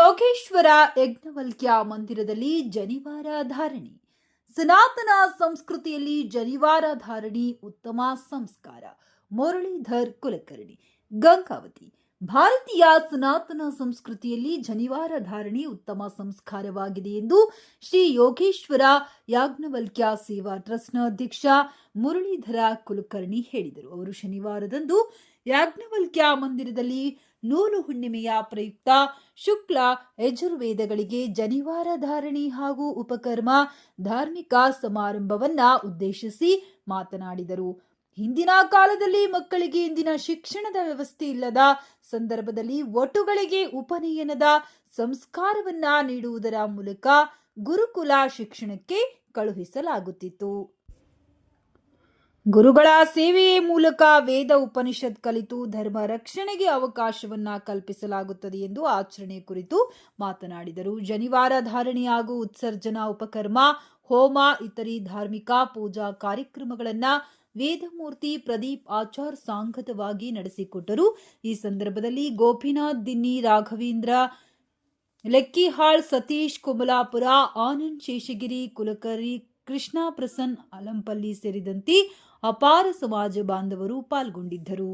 ಯೋಗೇಶ್ವರ ಯಜ್ಞವಲ್ಕ್ಯ ಮಂದಿರದಲ್ಲಿ ಜನಿವಾರ ಧಾರಣಿ. ಸನಾತನ ಸಂಸ್ಕೃತಿಯಲ್ಲಿ ಜನಿವಾರ ಧಾರಣಿ ಉತ್ತಮ ಸಂಸ್ಕಾರ. ಮುರಳೀಧರ್ ಕುಲಕರ್ಣಿ, ಗಂಗಾವತಿ. ಭಾರತೀಯ ಸನಾತನ ಸಂಸ್ಕೃತಿಯಲ್ಲಿ ಜನಿವಾರ ಧಾರಣಿ ಉತ್ತಮ ಸಂಸ್ಕಾರವಾಗಿದೆ ಎಂದು ಶ್ರೀ ಯೋಗೇಶ್ವರ ಯಾಜ್ಞವಲ್ಕ್ಯ ಸೇವಾ ಟ್ರಸ್ಟ್ನ ಅಧ್ಯಕ್ಷ ಮುರಳೀಧರ ಕುಲಕರ್ಣಿ ಹೇಳಿದರು. ಅವರು ಶನಿವಾರದಂದು ಯಾಜ್ಞವಲ್ಕ್ಯ ಮಂದಿರದಲ್ಲಿ ನೂಲು ಹುಣ್ಣಿಮೆಯ ಪ್ರಯುಕ್ತ ಶುಕ್ಲ ಯಜುರ್ವೇದಗಳಿಗೆ ಜನಿವಾರ ಧಾರಣಿ ಹಾಗೂ ಉಪಕರ್ಮ ಧಾರ್ಮಿಕ ಸಮಾರಂಭವನ್ನ ಉದ್ದೇಶಿಸಿ ಮಾತನಾಡಿದರು. ಹಿಂದಿನ ಕಾಲದಲ್ಲಿ ಮಕ್ಕಳಿಗೆ ಇಂದಿನ ಶಿಕ್ಷಣದ ವ್ಯವಸ್ಥೆ ಇಲ್ಲದ ಸಂದರ್ಭದಲ್ಲಿ ವಟುಗಳಿಗೆ ಉಪನಯನದ ಸಂಸ್ಕಾರವನ್ನ ನೀಡುವುದರ ಮೂಲಕ ಗುರುಕುಲ ಶಿಕ್ಷಣಕ್ಕೆ ಕಳುಹಿಸಲಾಗುತ್ತಿತ್ತು. ಗುರುಗಳ ಸೇವೆಯ ಮೂಲಕ ವೇದ ಉಪನಿಷತ್ ಕಲಿತು ಧರ್ಮ ರಕ್ಷಣೆಗೆ ಅವಕಾಶವನ್ನ ಕಲ್ಪಿಸಲಾಗುತ್ತದೆ ಎಂದು ಆಚರಣೆ ಕುರಿತು ಮಾತನಾಡಿದರು. ಜನಿವಾರ ಧಾರಣೆ ಹಾಗೂ ಉತ್ಸರ್ಜನಾ ಉಪಕರ್ಮ, ಹೋಮ, ಇತರೆ ಧಾರ್ಮಿಕ ಪೂಜಾ ಕಾರ್ಯಕ್ರಮಗಳನ್ನ ವೇದಮೂರ್ತಿ ಪ್ರದೀಪ್ ಆಚಾರ್ ಸಾಂಗತವಾಗಿ ನಡೆಸಿಕೊಟ್ಟರು. ಈ ಸಂದರ್ಭದಲ್ಲಿ ಗೋಪಿನಾಥ್ ದಿನ್ನಿ, ರಾಘವೇಂದ್ರ ಲೆಕ್ಕಿಹಾಳ್, ಸತೀಶ್ ಕುಮಲಾಪುರ, ಆನಂದ್ ಶೇಷಗಿರಿ, ಕುಲಕರ್ಣಿ, ಕೃಷ್ಣ ಪ್ರಸನ್ನ ಅಲಂಪಲ್ಲಿ ಸೇರಿದಂತೆ ಅಪಾರ ಸಮಾಜ ಬಾಂಧವರು ಪಾಲ್ಗೊಂಡಿದ್ದರು.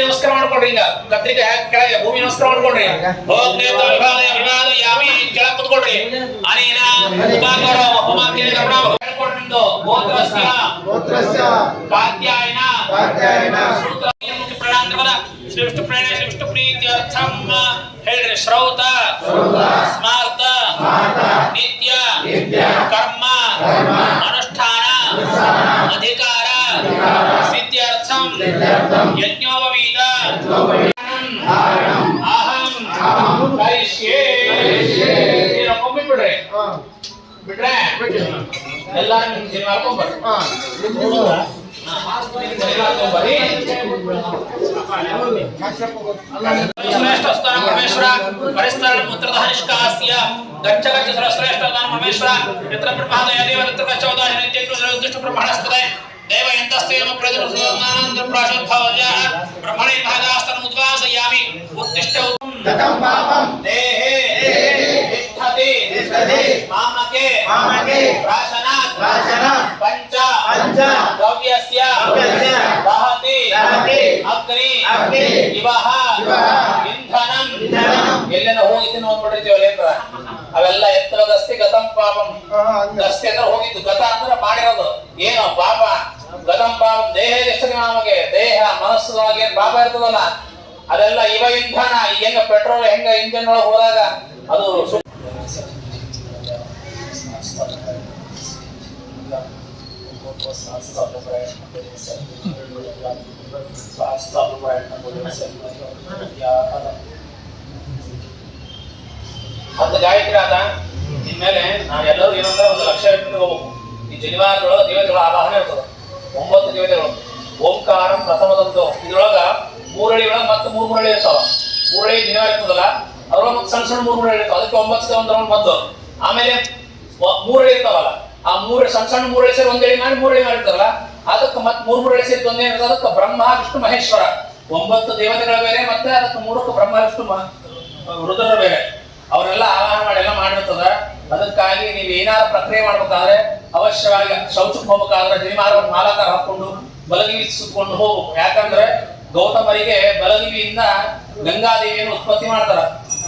ನಮಸ್ಕಾರ ಮಾಡ್ಕೊಡ್ರಿ. ಈಗ ಕತ್ರಿಕೆ ಕೆಳಗೆ ಭೂಮಿ ನಮಸ್ಕಾರ ಮಾಡ್ಕೊಡ್ರಿ. ಕೆಳಗೆ ಕುತ್ಕೊಡ್ರಿ. ಶ್ರೇಷ್ಠ ಪ್ರೇಣ ಶ್ರೇಷ್ಠ ಪ್ರೀತ್ಯರ್ಥಂ ಹೇಳ್ರಿ. ಶ್ರೌತ ಸ್ಮಾರ್ತ ನಿತ್ಯ ಕರ್ಮ ಅನುಷ್ಠಾನ ಅಧಿಕಾರ ಸಿದ್ಧ್ಯರ್ಥಂ ಯಜ್ಞೋಪವೀತ ಅಹಂ ಕರಿಷ್ಯೆ. ಬಿಡ್ರಿ ಬಿಟ್ರೆ ಎಲ್ಲಾರು ಮಾಡ್ಕೊಂಡ್ಬರ್ರಿ. ಪರಮೇಶ್ವರ ಪರಿಸ್ಥಳ ಮುತ್ರದಹ ನಿಷ್ಕಾಸ್ಯ ಗಚ್ಚ ಗಚ್ಚ ಸರ್ವಶ್ರೇಷ್ಠ ಪರಮೇಶ್ವರ ಯತ್ರ ಬ್ರಹ್ಮಾದಯ ದೇವ ತತ್ರ ಗಚ್ಚೋದಾಯ ನಿತ್ಯಕ್ಕೆ ನಿರ್ದಿಷ್ಟ ಬ್ರಹ್ಮಣಸ್ತದೆ ದೇವ ಯಂತಸ್ತೇಮ ಪ್ರಜಾನಂದ ಪ್ರಾಶೋದ್ಭವಜ ಬ್ರಹ್ಮಣೇ ಭಾಗಾಸ್ತನ ಉದ್ವಾಸಯಾಮಿ ಉತ್ತಿಷ್ಠ ಗತಂ ಪಾಪಂ ದೇಹೇ ತಿಷ್ಠತಿ ಮಾಮಕೆ ಪ್ರಾಶನಾತ್ ಪಂಚ ದ್ರವ್ಯಸ್ಯ ದಹತಿ ಅಗ್ನಿ ಇವಹ ಇಂಧನಂ. ಎಲ್ಲೆಲ್ಲ ಹೋಗಿದ್ದು ನೋಡ್ಬಿಟ್ಟಿರ್ತೀವಲ್ಲ ಏನ್ರ ಅವೆಲ್ಲ ಎತ್ತರದಸ್ತಿ ಗತಂ ಪಾಪಂ. ದಸ್ತಿ ಅಂದ್ರೆ ಹೋಗಿದ್ದು, ಗತ ಅಂದ್ರೆ ಮಾಡಿರೋದು ಏನು ಪಾಪ. ಗತಂ ಪಾಪಂ ದೇಹ ಎಷ್ಟೇ ನಮಗೆ ದೇಹ ಮನಸ್ಸೊಳಗೆ ಏನ್ ಪಾಪ ಇರ್ತದಲ್ಲ ಅದೆಲ್ಲ ಇವ ಇಂಧನ. ಈಗ ಹೆಂಗ ಪೆಟ್ರೋಲ್ ಹೆಂಗ ಇಂಜಿನ್ ಒಳಗೆ ಹೋದಾಗ ಅದು ಅಂತ ಗಾಯತ್ರಿ ಆದ. ಇನ್ಮೇಲೆ ನಾವೆಲ್ಲರೂ ಏನಂದ್ರೆ 1 ಲಕ್ಷ ಇಟ್ಟು ಹೋಗ್ಬೇಕು. ಈ ಜನಿವಾರಗಳು ದೇವತೆಗಳ ಆವಾಹನೆ ಇರ್ತದೆ. 9 ದೇವತೆಗಳು. ಓಂಕಾರಂ ಪ್ರಥಮದಂತು. ಇದ್ರೊಳಗ ಮೂರಳಿ ಒಳಗ ಮತ್ತೆ 3 ಮುರಳಿ ಇರ್ತಾವ. ಮೂರಳಿ ಜನಿವಾರ ಇರ್ತದಲ್ಲ ಅದ್ರೊಳಗ ಮತ್ತೆ ಸಣ್ಣ ಸಣ್ಣ 3 ಮುರಳಿ ಇರ್ತಾವ. ಅದಕ್ಕೆ 9 ಒಂದು ರೌಂಡ್ ಮದ್ದು. ಆಮೇಲೆ ಮೂರಳಿ ಇರ್ತಾವಲ್ಲ ಆ 3 ಸಣ್ಣ ಸಣ್ಣ ಮೂರಳಿ ಸೇರಿ ಒಂದೇಳಿ ಮಾಡಿ ಮೂರಳಿ ಮಾಡಿರ್ತಾರಲ್ಲ ಅದಕ್ಕೆ ಮತ್ತೆ 3 ಮುರಳಿ ಸೇರಿ ಒಂದೇ ಇರ್ತದೆ. ಅದಕ್ಕೆ ಬ್ರಹ್ಮ ವಿಷ್ಣು ಮಹೇಶ್ವರ 9 ದೇವತೆಗಳ ಬೇರೆ, ಮತ್ತೆ ಅದಕ್ಕೆ 3ಕ್ಕೆ ಬ್ರಹ್ಮ ವಿಷ್ಣು ರುದ್ರರ ಬೇರೆ. ಅವರೆಲ್ಲ ಆವಾಹನ ಮಾಡಿ ಎಲ್ಲ ಮಾಡಿರ್ತದ. ಅದಕ್ಕಾಗಿ ನೀವು ಏನಾದ್ರು ಪ್ರಕ್ರಿಯೆ ಮಾಡ್ಬೇಕಾದ್ರೆ ಅವಶ್ಯವಾಗಿ ಶೌಚಕ್ಕೆ ಹೋಗ್ಬೇಕಾದ್ರೆ ಜನಿವಾರವನ್ನು ಮಾಲಾಕಾರ ಹಾಕೊಂಡು ಬಲಗಿವಿ ಸುತ್ಕೊಂಡು ಹೋಗ್ಬೇಕು. ಯಾಕಂದ್ರೆ ಗೌತಮರಿಗೆ ಬಲಗಿವಿಯಿಂದ ಗಂಗಾದೇವಿಯನ್ನು ಉತ್ಪತ್ತಿ ಮಾಡ್ತಾರ.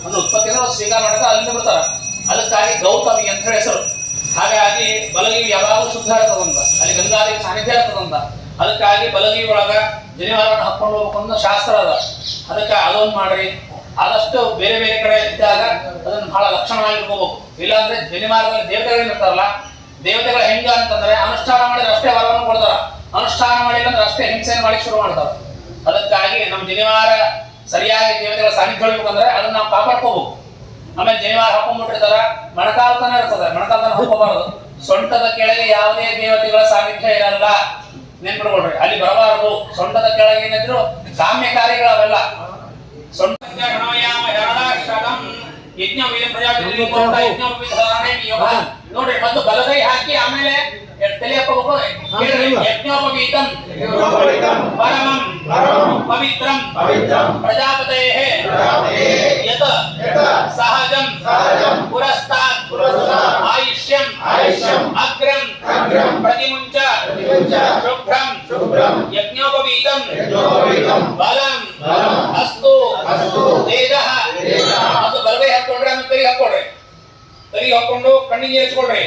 ಒಂದು ಉತ್ಪತ್ತಿ ಅಂದ್ರೆ ಸ್ವೀಕಾರ ಮಾಡಿದ್ರೆ ಅಲ್ಲಿಂದ ಬಿಡ್ತಾರ. ಅದಕ್ಕಾಗಿ ಗೌತಮಿ ಅಂತ ಹೆಸರು. ಹಾಗಾಗಿ ಬಲಗಿವಿ ಯಾವಾಗಲೂ ಶುದ್ಧ ಇರ್ತದಂತ, ಅಲ್ಲಿ ಗಂಗಾದೇವಿ ಸಾನ್ನಿಧ್ಯ ಇರ್ತದಂತ. ಅದಕ್ಕಾಗಿ ಬಲಗಿವಿ ಒಳಗ ಜನಿವಾರವನ್ನು ಹಾಕೊಂಡು ಹೋಗ್ಬೇಕು ಅನ್ನೋ ಶಾಸ್ತ್ರ ಅದ. ಅದಕ್ಕೆ ಅದೊಂದು ಮಾಡ್ರಿ. ಆದಷ್ಟು ಬೇರೆ ಬೇರೆ ಕಡೆ ಇದ್ದಾಗ ಅದನ್ನ ಬಹಳ ಲಕ್ಷಣವಾಗಿ ಇಟ್ಕೋಬೇಕು. ಇಲ್ಲಾಂದ್ರೆ ಜನಿವಾರದಲ್ಲಿ ದೇವತೆಗಳು ಇರ್ತಾರಲ್ಲ, ದೇವತೆಗಳು ಹೆಂಗ ಅಂತಂದ್ರೆ ಅನುಷ್ಠಾನ ಮಾಡಿದ್ರೆ ಅಷ್ಟೇ ವರವನ್ನು ಕೊಡ್ತಾರ, ಅನುಷ್ಠಾನ ಮಾಡಿಲ್ಲ ಅಂದ್ರೆ ಅಷ್ಟೇ ಹಿಂಸೆಯನ್ನು ಮಾಡಿ ಶುರು ಮಾಡ್ತಾರ. ಅದಕ್ಕಾಗಿ ನಮ್ಮ ಜನಿವಾರ ಸರಿಯಾಗಿ ದೇವತೆಗಳ ಸಾನ್ನಿಧ್ಯ ಹೊಳ್ಬೇಕಂದ್ರೆ ಅದನ್ನ ನಾವು ಕಾಪಾಡ್ಕೋಬೇಕು. ಆಮೇಲೆ ಜನಿವಾರ ಹಾಕೊಂಡ್ಬಿಟ್ಟಿರ್ತಾರ, ಮೊಣಕಾಲ್ತನ ಇರ್ತದೆ, ಮೊಣಕಾಲ್ತನ ಹಾಕೋಬಾರದು. ಸೊಂಟದ ಕೆಳಗೆ ಯಾವುದೇ ದೇವತೆಗಳ ಸಾನ್ನಿಧ್ಯ ಇರಲ್ಲ, ನೆನ್ಪಿಡ್ಕೊಳ್ರಿ. ಅಲ್ಲಿ ಬರಬಾರದು. ಸೊಂಟದ ಕೆಳಗೆ ಏನಿದ್ರು ಕಾಮ್ಯ ಕಾರ್ಯಗಳವೆಲ್ಲ. ಸೊಂಟ ನೋಡ್ರಿ, ಮತ್ತು ಬಲಗೈ ಹಾಕಿ ಆಮೇಲೆ ತಲೆ ಹಾಕೋಬೇಕು. ಯಜ್ಞೋಪವೀತಂ ಪರಮಂ पवित्रं प्रजापतेः यत् सहजं पुरस्तात् आयुष्यम् अग्रं प्रतिमुञ्च शुभ्रं यज्ञोपवीतं बलं अस्तु तेजः ಅದು ಬಲಗೈ ಹಾಕೊಂಡ್ರೆ ಆಮೇಲೆ ಕೈ ಹಾಕೊಡ್ರಿ. ಕೈ ಹಾಕೊಂಡು ಕಣ್ಣಿಗೆ ಹಚ್ಕೊಡ್ರಿ.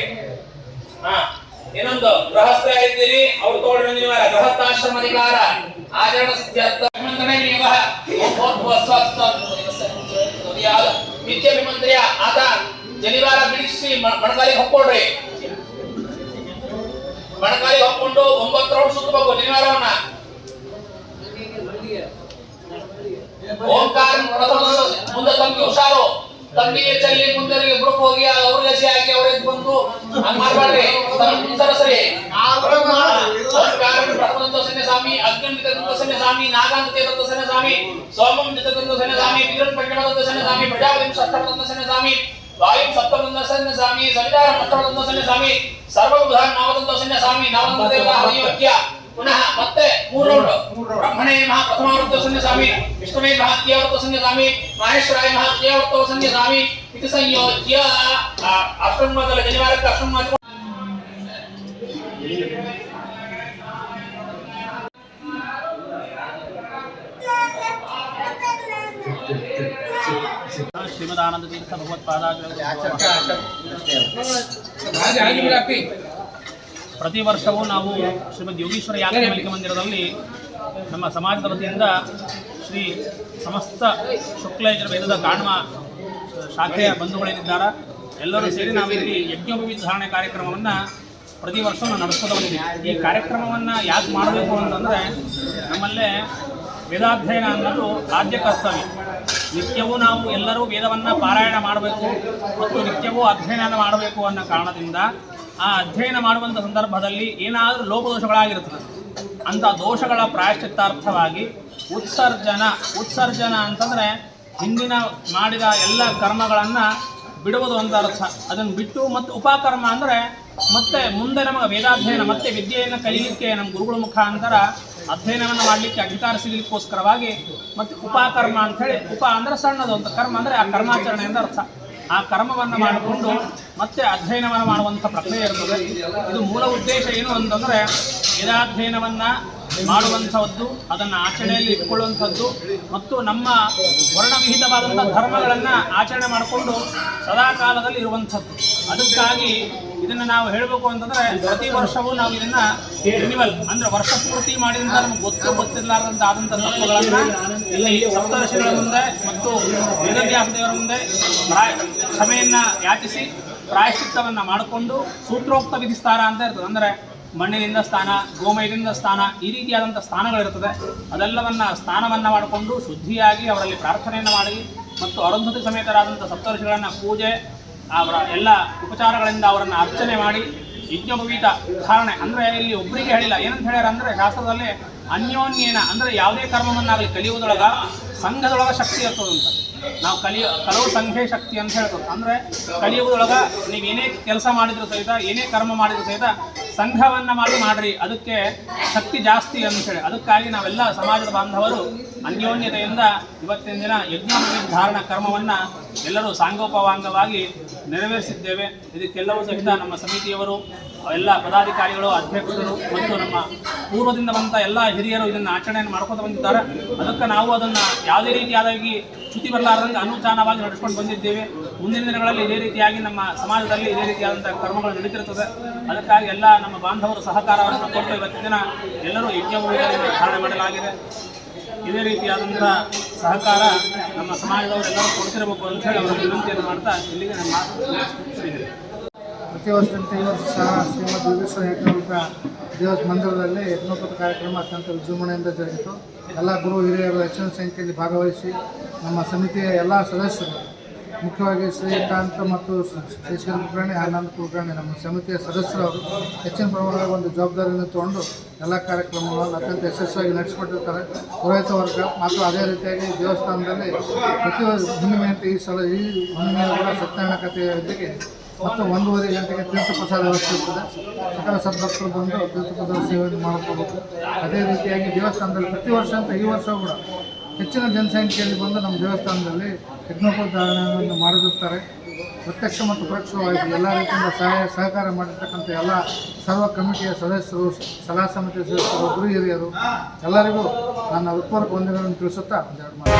ಇನ್ನೊಂದು ಗೃಹಸ್ಥ ಇದ್ದೀರಿ ಅವ್ರು ತಗೊಳ್ರಿ. ನೀವು ಗೃಹಸ್ಥಾಶ್ರಮ ಅಧಿಕಾರ ಆಚರಣ ಸಿದ್ಧಾರ್ಥ ನಿತ್ಯಾಭಿಮಂತ್ರಿಯ ಆತ ಜನಿವಾರ ಬಿಡಿಸಿ ಮಣಕಾಲಿಗೆ ಹಾಕೊಡ್ರಿ. ಮಣಕಾಲಿಗೆ ಹಾಕೊಂಡು 9 ರೌಂಡ್ ಸುತ್ತಬೇಕು ಜನಿವಾರವನ್ನ. ಓಂಕಾರ ಮುಂದೆ ತಂಗಿ ಹುಷಾರು. ತಂಗಿಗೆ ಚಲ್ಲಿ ಮುಂದರಿಗೆ ಬುಡಕ್ ಹೋಗಿ ಅವ್ರಿಗೆ ಹಸಿ ಹಾಕಿ ಅವ್ರ ಎದ್ದು ಬಂದು ಹಂಗ ಮಾಡ್ಬಾರ್ರಿ. ಸರಸರಿ ಓಂಕಾರ ಪ್ರಥಮದಂತ ಸ್ವಾಮಿ, ಅಗ್ನಿದಂತ ಸ್ವಾಮಿ, ನಾಗಾಂತ ಸ್ವಾಮಿ, ಸೋಮಂ ದಂತ ಸ್ವಾಮಿ, ವಿದ್ಯುತ್ ಪಂಚಮದಂತ ಸ್ವಾಮಿ, ಪ್ರಜಾಪತಿ ಸಪ್ತಮದಂತ ಸ್ವಾಮಿ, ವಾಯು ಸಪ್ತಮದಂತ ಸ್ವಾಮಿ, ಸವಿತಾರ ಅಷ್ಟಮದಂತ ಸ್ವಾಮಿ, ಸರ್ವಬುಧಾನ್ ನಾಮದಂತ ಸ್ವಾಮಿ, ನಾಮದಂತ ದೇವತಾ ಹರಿಯೋಗ್ಯ. ಪುನಃ ಮತ್ತೆ 3 ರೌಂಡ್. ಬ್ರಹ್ಮಣೇ ಮಹಾ ಪ್ರಥಮಾವೃತ್ತ ಸ್ವಾಮಿ, ವಿಷ್ಣುವೇ ಮಹಾತ್ಯಾವೃತ್ತ ಸ್ವಾಮಿ, ಮಹೇಶ್ವರಾಯ ಮಹಾತ್ಯಾವೃತ್ತ ಸ್ವಾಮಿ ಇದು ಸಂಯೋಜ್ಯ ಅಷ್ಟಮದಲ್ಲಿ ಜನಿವಾರಕ್ಕೆ ಅಷ್ಟಮ ಶ್ರೀಮದಾನಂದ ತೀರ್ಥ ಪ್ರತಿ ವರ್ಷವೂ ನಾವು ಶ್ರೀಮದ್ ಯೋಗೀಶ್ವರ ಯಾತ್ರೆ ಮಲಿಕ ಮಂದಿರದಲ್ಲಿ ನಮ್ಮ ಸಮಾಜದ ವತಿಯಿಂದ ಶ್ರೀ ಸಮಸ್ತ ಶುಕ್ಲಯಜುರ್ ವೇದದ ಕಾಣ್ಮ ಶಾಖೆಯ ಬಂಧುಗಳೇನಿದ್ದಾರೆ ಎಲ್ಲರೂ ಸೇರಿ ನಾವು ಇಲ್ಲಿ ಯಜ್ಞೋಪವೀತ ಧಾರಣೆ ಕಾರ್ಯಕ್ರಮವನ್ನು ಪ್ರತಿ ವರ್ಷ ನಾವು ನಡೆಸ್ತಾ ಬಂದಿದ್ದೀವಿ. ಈ ಕಾರ್ಯಕ್ರಮವನ್ನು ಯಾಕೆ ಮಾಡಬೇಕು ಅಂತಂದರೆ ನಮ್ಮಲ್ಲೇ ವೇದಾಧ್ಯಯನ ಅನ್ನೋದು ಆದ್ಯ ಕರ್ತವ್ಯ. ನಿತ್ಯವೂ ನಾವು ಎಲ್ಲರೂ ವೇದವನ್ನು ಪಾರಾಯಣ ಮಾಡಬೇಕು ಮತ್ತು ನಿತ್ಯವೂ ಅಧ್ಯಯನ ಮಾಡಬೇಕು ಅನ್ನೋ ಕಾರಣದಿಂದ ಆ ಅಧ್ಯಯನ ಮಾಡುವಂಥ ಸಂದರ್ಭದಲ್ಲಿ ಏನಾದರೂ ಲೋಪದೋಷಗಳಾಗಿರುತ್ತದೆ. ಅಂಥ ದೋಷಗಳ ಪ್ರಾಯಶ್ಚಿತ್ತಾರ್ಥವಾಗಿ ಉತ್ಸರ್ಜನ ಅಂತಂದರೆ ಹಿಂದಿನ ಮಾಡಿದ ಎಲ್ಲ ಕರ್ಮಗಳನ್ನು ಬಿಡುವುದು ಅಂತ ಅರ್ಥ. ಅದನ್ನು ಬಿಟ್ಟು ಮತ್ತು ಉಪಕರ್ಮ ಅಂದರೆ ಮತ್ತೆ ಮುಂದೆ ನಮಗೆ ವೇದಾಧ್ಯಯನ ಮತ್ತೆ ವಿದ್ಯೆಯನ್ನು ಕಲಿಯಲಿಕ್ಕೆ ನಮ್ಮ ಗುರುಗಳ ಮುಖಾಂತರ ಅಧ್ಯಯನವನ್ನು ಮಾಡಲಿಕ್ಕೆ ಅಧಿಕಾರ ಸಿಗಲಿಕ್ಕೋಸ್ಕರವಾಗಿ ಮತ್ತು ಉಪಕರ್ಮ ಅಂಥೇಳಿ, ಉಪ ಅಂದರೆ ಸಣ್ಣದು ಅಂತ, ಕರ್ಮ ಅಂದರೆ ಆ ಕರ್ಮಾಚರಣೆ ಅಂತ ಅರ್ಥ. ಆ ಕರ್ಮವನ್ನು ಮಾಡಿಕೊಂಡು ಮತ್ತೆ ಅಧ್ಯಯನವನ್ನು ಮಾಡುವಂಥ ಪ್ರಕ್ರಿಯೆ ಇರ್ತದೆ. ಇದು ಮೂಲ ಉದ್ದೇಶ ಏನು ಅಂತಂದರೆ ವೇದಾಧ್ಯಯನವನ್ನು ಮಾಡುವಂಥದ್ದು, ಅದನ್ನು ಆಚರಣೆಯಲ್ಲಿ ಇಟ್ಕೊಳ್ಳುವಂಥದ್ದು ಮತ್ತು ನಮ್ಮ ವರ್ಣವಿಹಿತವಾದಂಥ ಧರ್ಮಗಳನ್ನು ಆಚರಣೆ ಮಾಡಿಕೊಂಡು ಸದಾಕಾಲದಲ್ಲಿ ಇರುವಂಥದ್ದು. ಅದಕ್ಕಾಗಿ ಇದನ್ನು ನಾವು ಹೇಳಬೇಕು ಅಂತಂದರೆ ಪ್ರತಿ ವರ್ಷವೂ ನಾವು ಇದನ್ನು ರಿನಿವಲ್ ಅಂದರೆ ವರ್ಷ ಪೂರ್ತಿ ಮಾಡಿದಂಥ ನಮ್ಗೆ ಗೊತ್ತಿರಲಾರ್ದಂಥ ಆದಂಥ ತತ್ವಗಳನ್ನು ಇಲ್ಲಿ ಸಪ್ತರ್ಷಿಗಳ ಮುಂದೆ ಮತ್ತು ವೇದವ್ಯಾಸ ದೇವರ ಮುಂದೆ ಕ್ಷಮೆಯನ್ನು ಯಾಚಿಸಿ ಪ್ರಾಯಶ್ಚಿತ್ತವನ್ನು ಮಾಡಿಕೊಂಡು ಸೂತ್ರೋಕ್ತ ವಿಧಿಸ್ತಾರ ಅಂತ ಇರ್ತದೆ. ಅಂದರೆ ಮಣ್ಣಿನಿಂದ ಸ್ಥಾನ, ಗೋಮಯದಿಂದ ಸ್ಥಾನ, ಈ ರೀತಿಯಾದಂಥ ಸ್ಥಾನಗಳಿರ್ತದೆ. ಅದೆಲ್ಲವನ್ನು ಸ್ನಾನವನ್ನು ಮಾಡಿಕೊಂಡು ಶುದ್ಧಿಯಾಗಿ ಅವರಲ್ಲಿ ಪ್ರಾರ್ಥನೆಯನ್ನು ಮಾಡಿ ಮತ್ತು ಅರುಂಧತಿ ಸಮೇತರಾದಂಥ ಸಪ್ತರ್ಷಿಗಳನ್ನು ಪೂಜೆ ಅವರ ಎಲ್ಲ ಉಪಚಾರಗಳಿಂದ ಅವರನ್ನು ಅರ್ಚನೆ ಮಾಡಿ ಯಜ್ಞೋಪವೀತ ಧಾರಣೆ ಅಂದರೆ ಇಲ್ಲಿ ಒಬ್ಬರಿಗೆ ಹೇಳಿಲ್ಲ. ಏನಂತ ಹೇಳ್ಯಾರ ಅಂದರೆ ಶಾಸ್ತ್ರದಲ್ಲಿ ಅನ್ಯೋನ್ಯೇನ ಅಂದರೆ ಯಾವುದೇ ಕರ್ಮವನ್ನಾಗಲಿ ಕಲಿಯುವುದೊಳಗೆ ಸಂಘದೊಳಗೆ ಶಕ್ತಿ ಇರ್ತದಂತ. ನಾವು ಕಲವು ಸಂಘೆ ಶಕ್ತಿ ಅಂತ ಹೇಳ್ತದೆ. ಅಂದರೆ ಕಲಿಯುವುದೊಳಗೆ ನೀವೇನೇ ಕೆಲಸ ಮಾಡಿದರೂ ಸಹಿತ, ಏನೇ ಕರ್ಮ ಮಾಡಿದರೂ ಸಹಿತ ಸಂಘವನ್ನು ಮಾಡ್ರಿ, ಅದಕ್ಕೆ ಶಕ್ತಿ ಜಾಸ್ತಿ ಅಂತೇಳಿ. ಅದಕ್ಕಾಗಿ ನಾವೆಲ್ಲ ಸಮಾಜದ ಬಾಂಧವರು ಅನ್ಯೋನ್ಯತೆಯಿಂದ ಇವತ್ತಿನ ದಿನ ಯಜ್ಞೋಪವೀತ ಧಾರಣ ಕರ್ಮವನ್ನು ಎಲ್ಲರೂ ಸಾಂಗೋಪವಾಂಗವಾಗಿ ನೆರವೇರಿಸಿದ್ದೇವೆ. ಇದಕ್ಕೆಲ್ಲವೂ ಸಹಿತ ನಮ್ಮ ಸಮಿತಿಯವರು, ಎಲ್ಲ ಪದಾಧಿಕಾರಿಗಳು, ಅಧ್ಯಕ್ಷರು ಮತ್ತು ನಮ್ಮ ಪೂರ್ವದಿಂದ ಬಂದ ಎಲ್ಲ ಹಿರಿಯರು ಇದನ್ನು ಆಚರಣೆಯನ್ನು ಮಾಡ್ಕೊತ ಬಂದಿದ್ದಾರೆ. ಅದಕ್ಕೆ ನಾವು ಅದನ್ನು ಯಾವುದೇ ರೀತಿಯಾದಾಗಿ ಚ್ಯುತಿ ಬರಲಾರ್ದಂಗೆ ಅನುಷ್ಠಾನವಾಗಿ ನಡೆಸ್ಕೊಂಡು ಬಂದಿದ್ದೇವೆ. ಮುಂದಿನ ದಿನಗಳಲ್ಲಿ ಇದೇ ರೀತಿಯಾಗಿ ನಮ್ಮ ಸಮಾಜದಲ್ಲಿ ಇದೇ ರೀತಿಯಾದಂಥ ಕರ್ಮಗಳು ನಡೀತಿರ್ತದೆ. ಅದಕ್ಕಾಗಿ ಎಲ್ಲ ನಮ್ಮ ಬಾಂಧವರು ಸಹಕಾರವನ್ನು ಕೊಟ್ಟು ಇವತ್ತಿನ ದಿನ ಎಲ್ಲರೂ ಯಜ್ಞೋಪವೀತವನ್ನು ಧಾರಣೆ ಮಾಡಲಾಗಿದೆ. ಇದೇ ರೀತಿಯಾದಂಥ ಸಹಕಾರ ನಮ್ಮ ಸಮಾಜದವರೆಲ್ಲರೂ ಕೊಡ್ತಿರಬೇಕು ಅಂತ ಹೇಳಿ ಅವರ ವಿನಂತಿಯನ್ನು ಮಾಡ್ತಾ ಇಲ್ಲಿಗೆ ನಮ್ಮ ಶ್ರೀಹರಿ. ಪ್ರತಿ ವರ್ಷದಂತೆ ಈ ವರ್ಷ ಸಹ ಶ್ರೀಮದ್ ಯೋಗೇಶ್ವರ ದೇವಸ್ಥಾನ ಮಂದಿರದಲ್ಲಿ ಯಜ್ಞೋಪವೀತ ಕಾರ್ಯಕ್ರಮ ಅತ್ಯಂತ ವಿಜೃಂಭಣೆಯಿಂದ ಜರುಗಿತು. ಎಲ್ಲ ಗುರು ಹಿರಿಯರು ಹೆಚ್ಚಿನ ಸಂಖ್ಯೆಯಲ್ಲಿ ಭಾಗವಹಿಸಿ ನಮ್ಮ ಸಮಿತಿಯ ಎಲ್ಲ ಸದಸ್ಯರು, ಮುಖ್ಯವಾಗಿ ಶ್ರೀಕಾಂತ್ ಮತ್ತು ಶಶಿಕಾಂತ್ ಕುಲಕರ್ಣಿ, ಆನಂದ್ ಕುಲಕರ್ಣಿ, ನಮ್ಮ ಸಮಿತಿಯ ಸದಸ್ಯರವರು ಹೆಚ್ಚಿನ ಪ್ರಮಾಣದ ಒಂದು ಜವಾಬ್ದಾರಿಯನ್ನು ತಗೊಂಡು ಎಲ್ಲ ಕಾರ್ಯಕ್ರಮಗಳನ್ನು ಅತ್ಯಂತ ಯಶಸ್ವಿಯಾಗಿ ನಡೆಸಿಕೊಟ್ಟಿರ್ತಾರೆ. ಪುರೋಹಿತ ವರ್ಗ ಮತ್ತು ಅದೇ ರೀತಿಯಾಗಿ ದೇವಸ್ಥಾನದಲ್ಲಿ ಪ್ರತಿ ಹುಣ್ಣಿಮೆಯಂತೆ ಈ ಹುಣ್ಣಿಮೆಯ ಕೂಡ ಸತ್ಯನಾರಾಯಣ ಕಥೆಯೊಂದಿಗೆ ಮತ್ತು 1:30 ಗಂಟೆಗೆ ತೀರ್ಥಪ್ರಸಾದ ವ್ಯವಸ್ಥೆ ಇರ್ತದೆ. ಸಕಲ ಸದ್ಭಕ್ತರು ಬಂದು ತೀರ್ಥಪ್ರಸಾದ ಸೇವೆಯನ್ನು ಮಾಡ್ಕೋಬೇಕು. ಅದೇ ರೀತಿಯಾಗಿ ದೇವಸ್ಥಾನದಲ್ಲಿ ಪ್ರತಿ ವರ್ಷ ಅಂತ ಈ ವರ್ಷ ಕೂಡ ಹೆಚ್ಚಿನ ಜನಸಂಖ್ಯೆಯಲ್ಲಿ ಬಂದು ನಮ್ಮ ದೇವಸ್ಥಾನದಲ್ಲಿ ಯಜ್ಞೋಪಧಾರಣೆಯನ್ನು ಮಾಡಿರುತ್ತಾರೆ. ಪ್ರತ್ಯಕ್ಷ ಮತ್ತು ಪರೋಕ್ಷವಾಗಿ ಎಲ್ಲ ರೀತಿಯಿಂದ ಸಹಕಾರ ಮಾಡಿರ್ತಕ್ಕಂಥ ಎಲ್ಲ ಸರ್ವ ಕಮಿಟಿಯ ಸದಸ್ಯರು, ಸಲಹಾ ಸಮಿತಿ ಸದಸ್ಯರು, ಗುರು ಹಿರಿಯರು ಎಲ್ಲರಿಗೂ ನನ್ನ ಹೃತ್ಪೂರ್ವಕ ವಂದನೆಗಳನ್ನು ತಿಳಿಸುತ್ತಾ ಒಂದೆರಡು ಮಾತು